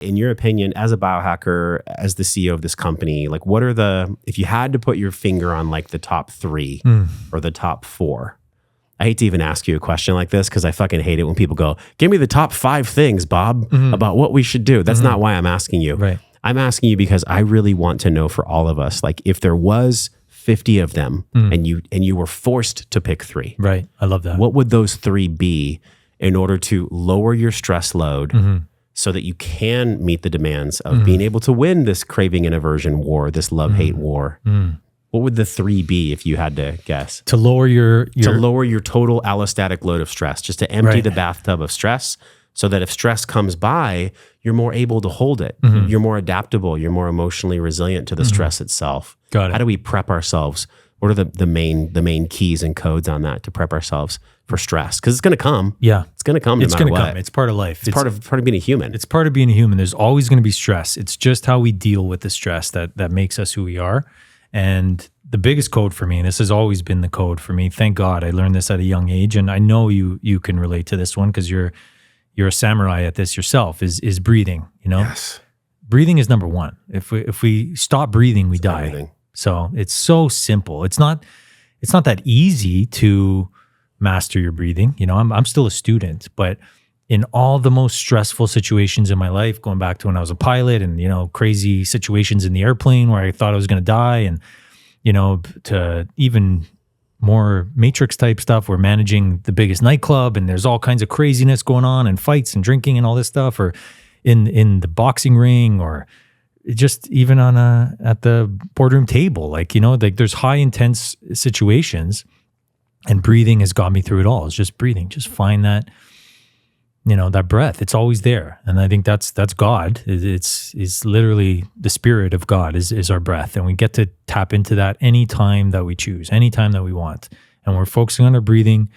In your opinion, as a biohacker, as the CEO of this company, like what are if you had to put your finger on like the top 3 or the top 4, I hate to even ask you a question like this because I fucking hate it when people go, give me the top 5 things, Bob, about what we should do. That's not why I'm asking you. Right. I'm asking you because I really want to know for all of us, like if there was 50 of them and you were forced to pick 3. Right. I love that. What would those 3 be in order to lower your stress load so that you can meet the demands of being able to win this craving and aversion war, this love-hate war? What would the 3 be if you had to guess? To lower your total allostatic load of stress, just to empty the bathtub of stress so that if stress comes by, you're more able to hold it. You're more adaptable. You're more emotionally resilient to the stress itself. Got it. How do we prep ourselves? What are the main keys and codes on that to prep ourselves for stress? Because it's going to come. Yeah. It's going to come no matter what. Come. It's part of life. It's part of being a human. It's part of being a human. There's always going to be stress. It's just how we deal with the stress that makes us who we are. And the biggest code for me, and this has always been the code for me, thank God I learned this at a young age, and I know you can relate to this one because you're a samurai at this yourself, is breathing, you know? Yes. Breathing is number 1. If we stop breathing, we die. Everything. So it's so simple. It's not that easy to master your breathing. You know, I'm still a student, but in all the most stressful situations in my life, going back to when I was a pilot and, you know, crazy situations in the airplane where I thought I was going to die, and, you know, to even more Matrix type stuff, we're managing the biggest nightclub and there's all kinds of craziness going on and fights and drinking and all this stuff, or in the boxing ring, or just even at the boardroom table, like, you know, like there's high intense situations, and breathing has got me through it all. It's just breathing, just find that, you know, that breath. It's always there. And I think that's God. It's literally the spirit of God is our breath. And we get to tap into that anytime that we choose, anytime that we want. And we're focusing on our breathing.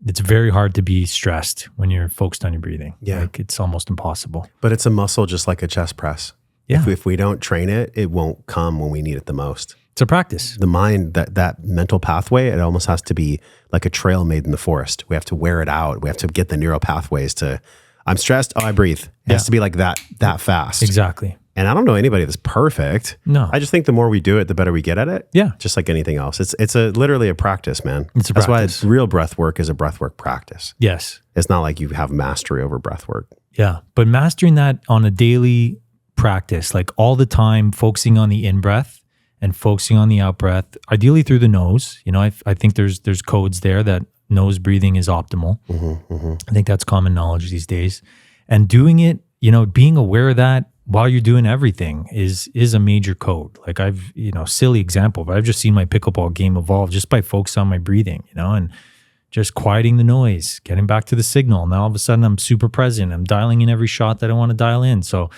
It's very hard to be stressed when you're focused on your breathing. Yeah. Like it's almost impossible. But it's a muscle just like a chest press. Yeah. If we don't train it, it won't come when we need it the most. It's a practice. The mind, that mental pathway, it almost has to be like a trail made in the forest. We have to wear it out. We have to get the neural pathways to, I'm stressed, oh, I breathe. It has to be like that fast. Exactly. And I don't know anybody that's perfect. No. I just think the more we do it, the better we get at it. Yeah. Just like anything else. It's literally a practice, man. It's a That's practice. why real breath work is a breath work practice. Yes. It's not like you have mastery over breath work. Yeah. But mastering that on a daily practice, like all the time, focusing on the in-breath and focusing on the out-breath, ideally through the nose. You know, I think there's codes there that nose breathing is optimal. I think that's common knowledge these days. And doing it, you know, being aware of that while you're doing everything is a major code. Like I've, you know, silly example, but I've just seen my pickleball game evolve just by focusing on my breathing, you know, and just quieting the noise, getting back to the signal. Now all of a sudden I'm super present. I'm dialing in every shot that I want to dial in. So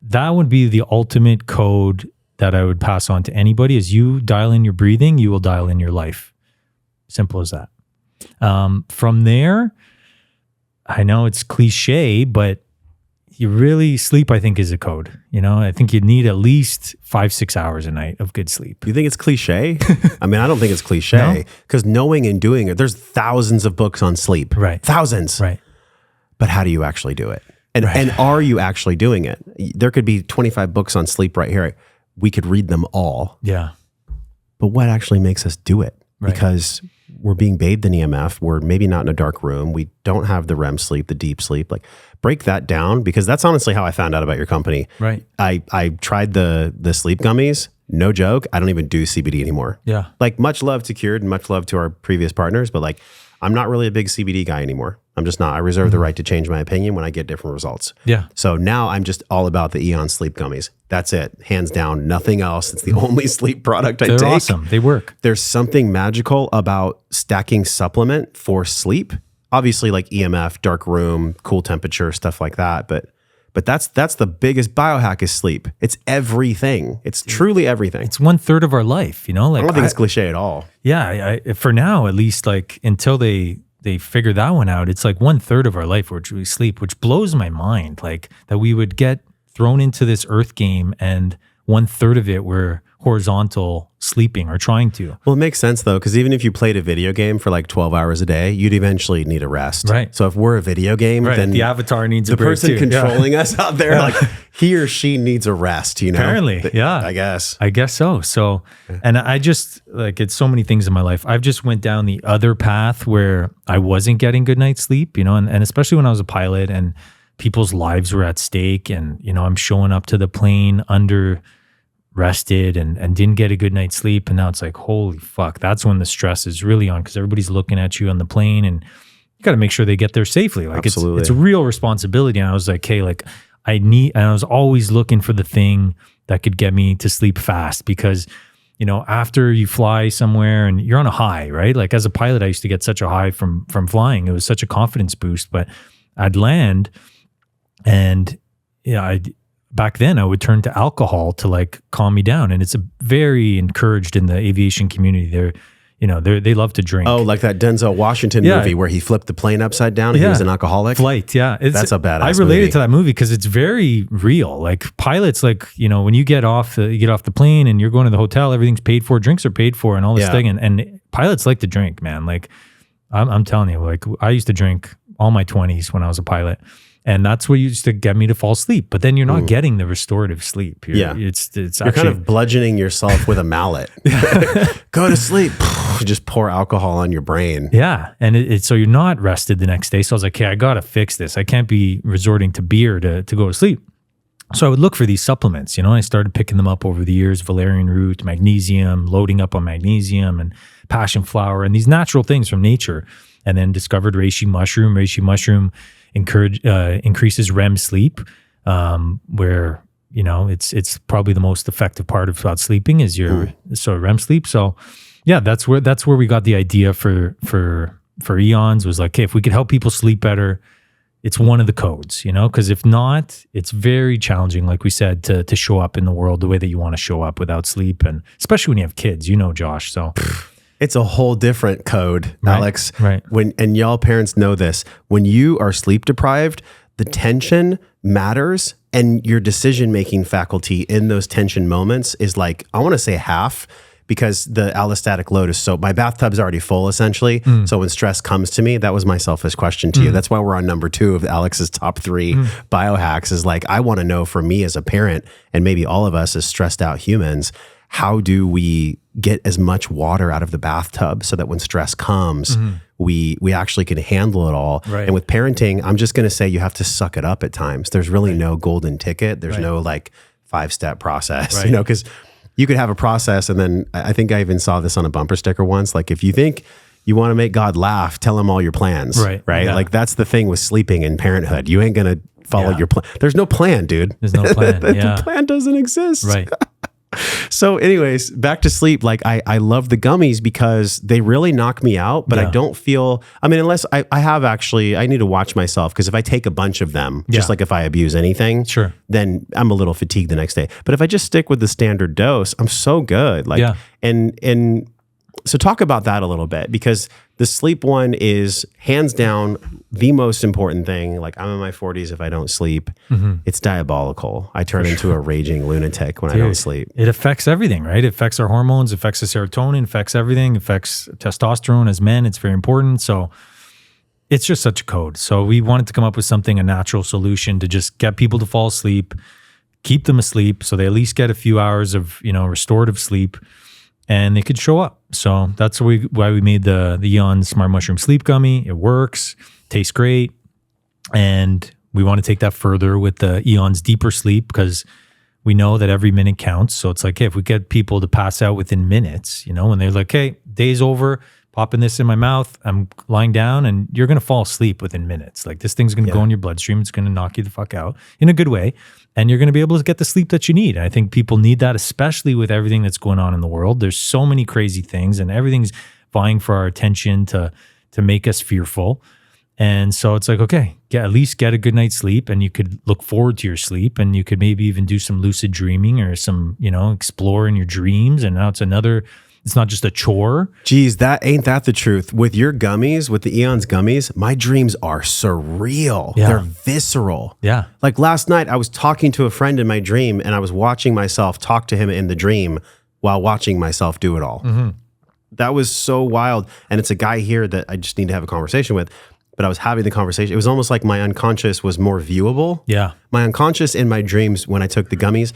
that would be the ultimate code that I would pass on to anybody. Is you dial in your breathing, you will dial in your life. Simple as that. From there, I know it's cliche, but you really sleep, I think, is a code. You know, I think you need at least 5-6 hours a night of good sleep. You think it's cliche? I mean, I don't think it's cliche because knowing and doing it, there's thousands of books on sleep. Right. Thousands. Right. But how do you actually do it? And are you actually doing it? There could be 25 books on sleep right here. We could read them all. Yeah. But what actually makes us do it? Right. Because we're being bathed in EMF. We're maybe not in a dark room. We don't have the REM sleep, the deep sleep. Like break that down, because that's honestly how I found out about your company. Right. I tried the sleep gummies. No joke. I don't even do CBD anymore. Yeah. Like much love to Cured and much love to our previous partners, but like I'm not really a big CBD guy anymore. I'm just not. I reserve the right to change my opinion when I get different results. Yeah. So now I'm just all about the Eons sleep gummies. That's it. Hands down. Nothing else. It's the only sleep product I take. They're awesome. They work. There's something magical about stacking supplement for sleep. Obviously like EMF, dark room, cool temperature, stuff like that. But that's the biggest biohack is sleep. It's everything. It's truly everything. It's 1/3 of our life, you know? Like I don't think it's cliche at all. Yeah. For now, at least, like until they figure that one out, it's like 1/3 of our life which we sleep, which blows my mind. Like that we would get thrown into this earth game and 1/3 of it we're horizontal sleeping or trying to. Well, it makes sense though, because even if you played a video game for like 12 hours a day, you'd eventually need a rest. Right. So if we're a video game, then the avatar needs the a break person too. controlling us out there, like he or she needs a rest, you know? Apparently, yeah. I guess so. So, and I just like, it's so many things in my life. I've just went down the other path where I wasn't getting good night's sleep, you know, and especially when I was a pilot and people's lives were at stake, and, you know, I'm showing up to the plane under rested and didn't get a good night's sleep. And now it's like, holy fuck, that's when the stress is really on, because everybody's looking at you on the plane and you got to make sure they get there safely. Like it's a real responsibility. And I was like, hey, like and I was always looking for the thing that could get me to sleep fast, because, you know, after you fly somewhere and you're on a high, right? Like as a pilot, I used to get such a high from flying. It was such a confidence boost, but I'd land and back then I would turn to alcohol to like calm me down. And it's a very encouraged in the aviation community. They love to drink. Oh, like that Denzel Washington movie where he flipped the plane upside down and he was an alcoholic? Flight, yeah. That's a badass I related to that movie because it's very real. Like pilots, like, you know, when you get off the plane and you're going to the hotel, everything's paid for, drinks are paid for and all this thing. And pilots like to drink, man. Like I'm telling you, like I used to drink all my 20s when I was a pilot. And that's what used to get me to fall asleep. But then you're not getting the restorative sleep. It's you're kind of bludgeoning yourself with a mallet. Go to sleep. Just pour alcohol on your brain. Yeah. And so you're not rested the next day. So I was like, okay, I got to fix this. I can't be resorting to beer to go to sleep. So I would look for these supplements, you know, and I started picking them up over the years, valerian root, magnesium, loading up on magnesium and passion flower and these natural things from nature. And then discovered reishi mushroom. Reishi mushroom increases REM sleep, where, you know, it's probably the most effective part about sleeping is your sort of REM sleep. So yeah, that's where we got the idea for Eons, was like, hey, if we could help people sleep better, it's one of the codes, you know, because if not, it's very challenging, like we said, to show up in the world the way that you want to show up without sleep. And especially when you have kids, you know, Josh, so... It's a whole different code, Alex. Right. And y'all parents know this. When you are sleep deprived, the tension matters, and your decision-making faculty in those tension moments is like, I want to say half, because the allostatic load is my bathtub's already full essentially. So when stress comes to me, that was my selfish question to you. That's why we're on number 2 of Alex's top 3 biohacks, is like, I want to know for me as a parent, and maybe all of us as stressed out humans, how do we get as much water out of the bathtub so that when stress comes, we actually can handle it all. Right. And with parenting, I'm just going to say you have to suck it up at times. There's really no golden ticket. There's no like 5-step process, you know, because you could have a process. And then I think I even saw this on a bumper sticker once. Like, if you think you want to make God laugh, tell him all your plans, right? Yeah. Like that's the thing with sleeping and parenthood. You ain't going to follow your plan. There's no plan, dude. There's no plan. The plan doesn't exist. Right. So anyways, back to sleep. Like I love the gummies because they really knock me out, but I don't feel, I mean, unless I need to watch myself, because if I take a bunch of them, just like if I abuse anything, then I'm a little fatigued the next day. But if I just stick with the standard dose, I'm so good. Like, and so talk about that a little bit, because the sleep one is hands down the most important thing. Like, I'm in my 40s. If I don't sleep, it's diabolical. I turn into a raging lunatic when I don't sleep. It affects everything, right? It affects our hormones, affects the serotonin, affects everything, affects testosterone as men. It's very important. So it's just such a code. So we wanted to come up with something, a natural solution to just get people to fall asleep, keep them asleep so they at least get a few hours of, you know, restorative sleep, and they could show up. So that's why we made the Eons Smart Mushroom Sleep Gummy. It works, tastes great. And we want to take that further with the Eons Deeper Sleep, because we know that every minute counts. So it's like, hey, if we get people to pass out within minutes, you know, and they're like, hey, day's over, popping this in my mouth, I'm lying down, and you're going to fall asleep within minutes. Like, this thing's going to go in your bloodstream. It's going to knock you the fuck out in a good way. And you're going to be able to get the sleep that you need. And I think people need that, especially with everything that's going on in the world. There's so many crazy things, and everything's vying for our attention to make us fearful. And so it's like, okay, at least get a good night's sleep, and you could look forward to your sleep, and you could maybe even do some lucid dreaming or some, you know, explore in your dreams. And now it's not just a chore. Geez, ain't that the truth? With your gummies, with the Eons gummies, my dreams are surreal. Yeah. They're visceral. Yeah. Like last night, I was talking to a friend in my dream, and I was watching myself talk to him in the dream while watching myself do it all. That was so wild. And it's a guy here that I just need to have a conversation with. But I was having the conversation. It was almost like my unconscious was more viewable. Yeah. My unconscious in my dreams when I took the gummies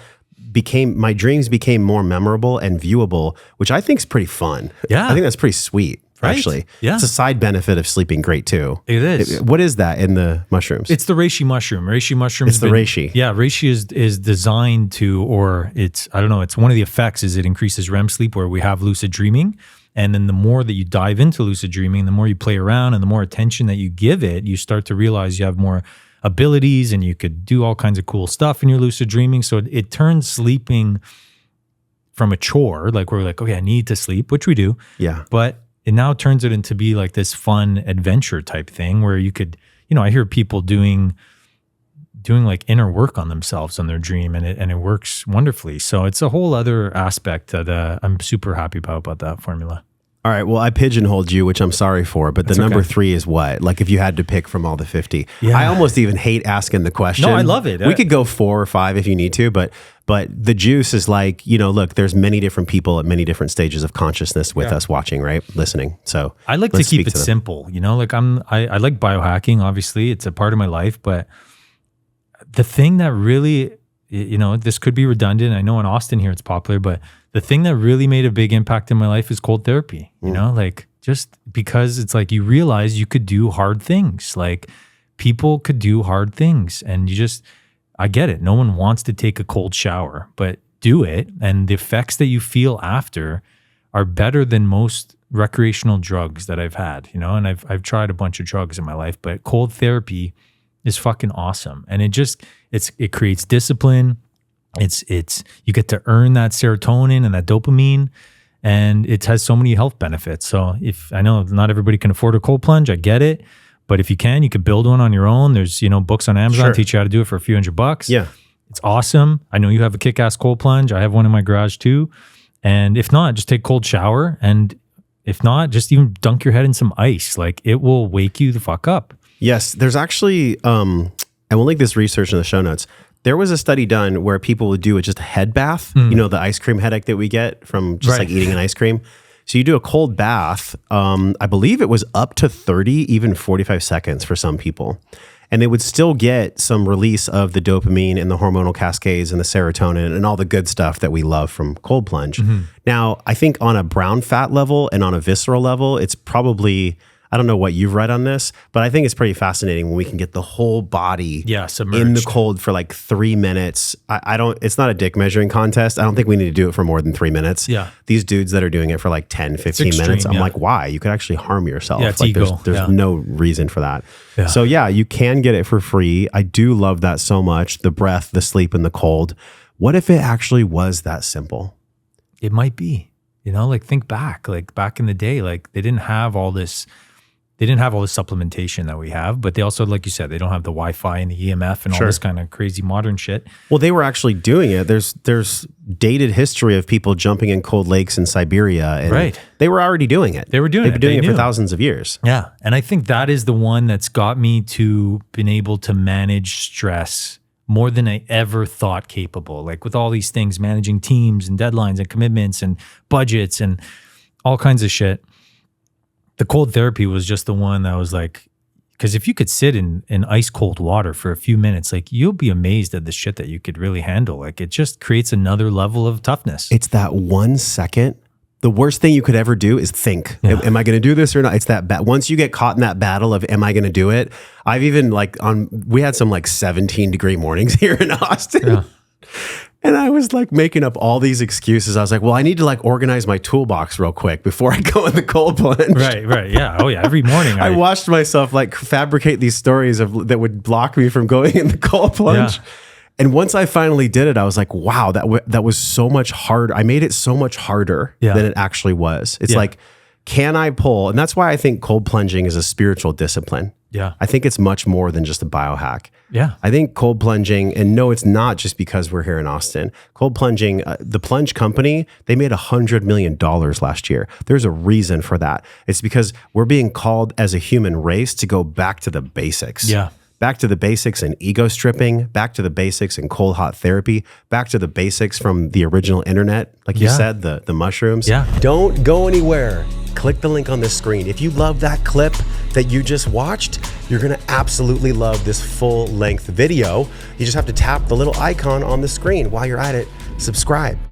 my dreams became more memorable and viewable, which I think is pretty fun. Yeah. I think that's pretty sweet, Right? actually. Yeah. It's a side benefit of sleeping great too. It is. What is that in the mushrooms? It's the reishi mushroom. Reishi mushroom. It's the reishi. Yeah, reishi is designed to, or it's, I don't know, it's one of the effects is it increases REM sleep where we have lucid dreaming. And then the more that you dive into lucid dreaming, the more you play around and the more attention that you give it, you start to realize you have more abilities and you could do all kinds of cool stuff in your lucid dreaming. So it turns sleeping from a chore, like we're like, okay, I need to sleep, which we do. Yeah. But it now turns it into be like this fun adventure type thing where you could, I hear people doing like inner work on themselves on their dream and it works wonderfully. So it's a whole other aspect that I'm super happy about that formula. All right. Well, I pigeonholed you, which I'm sorry for, but the number 3 is what? Like if you had to pick from all the 50. Yeah. I almost even hate asking the question. No, I love it. We could go 4 or 5 if you need to, but the juice is like, look, there's many different people at many different stages of consciousness with us watching, right? Listening. So I like to keep it simple, like I like biohacking, obviously it's a part of my life, but the thing that really, this could be redundant. I know in Austin here it's popular, but the thing that really made a big impact in my life is cold therapy, like just because it's like you realize you could do hard things. Like people could do hard things and I get it. No one wants to take a cold shower, but do it. And the effects that you feel after are better than most recreational drugs that I've had, and I've tried a bunch of drugs in my life, but cold therapy is fucking awesome. And it creates discipline. You get to earn that serotonin and that dopamine, and it has so many health benefits. So if I know not everybody can afford a cold plunge, I get it. But if you can, you could build one on your own. There's, books on Amazon teach you how to do it for a few $100. Yeah. It's awesome. I know you have a kick-ass cold plunge. I have one in my garage too. And if not, just take a cold shower. And if not, just even dunk your head in some ice. Like it will wake you the fuck up. Yes. There's actually, and we'll link this research in the show notes. There was a study done where people would do just a head bath, the ice cream headache that we get from just like eating an ice cream. So you do a cold bath. I believe it was up to 30, even 45 seconds for some people. And they would still get some release of the dopamine and the hormonal cascades and the serotonin and all the good stuff that we love from cold plunge. Now, I think on a brown fat level and on a visceral level, it's probably... I don't know what you've read on this, but I think it's pretty fascinating when we can get the whole body submerged in the cold for like 3 minutes. It's not a dick measuring contest. I don't think we need to do it for more than 3 minutes. Yeah. These dudes that are doing it for like 10, 15 minutes, I'm like, why? You could actually harm yourself. It's like ego. there's no reason for that. Yeah. So yeah, you can get it for free. I do love that so much. The breath, the sleep, and the cold. What if it actually was that simple? It might be, like think back in the day, like they didn't have all this supplementation that we have, but they also, like you said, they don't have the Wi-Fi and the EMF and all this kind of crazy modern shit. Well, they were actually doing it. There's dated history of people jumping in cold lakes in Siberia. And they were already doing it. They've been doing it for thousands of years. Yeah. And I think that is the one that's got me to been able to manage stress more than I ever thought capable. Like with all these things, managing teams and deadlines and commitments and budgets and all kinds of shit. The cold therapy was just the one that was like, because if you could sit in ice cold water for a few minutes, like you'll be amazed at the shit that you could really handle. Like it just creates another level of toughness. It's that 1 second. The worst thing you could ever do is think, am I going to do this or not? It's that once you get caught in that battle of, am I going to do it? I've even we had some 17-degree mornings here in Austin. Yeah. And I was making up all these excuses. I was like, well, I need to organize my toolbox real quick before I go in the cold plunge. Right. Yeah. Oh yeah. Every morning I watched myself fabricate these stories that would block me from going in the cold plunge. Yeah. And once I finally did it, I was like, wow, that was so much harder. I made it so much harder than it actually was. It's can I pull? And that's why I think cold plunging is a spiritual discipline. Yeah. I think it's much more than just a biohack. Yeah. I think cold plunging, and no, it's not just because we're here in Austin. Cold plunging, the plunge company, they made $100 million last year. There's a reason for that. It's because we're being called as a human race to go back to the basics. Yeah. back to the basics in ego stripping, back to the basics in cold hot therapy, back to the basics from the original internet, like you said, the mushrooms. Yeah. Don't go anywhere. Click the link on this screen. If you love that clip that you just watched, you're gonna absolutely love this full-length video. You just have to tap the little icon on the screen. While you're at it, subscribe.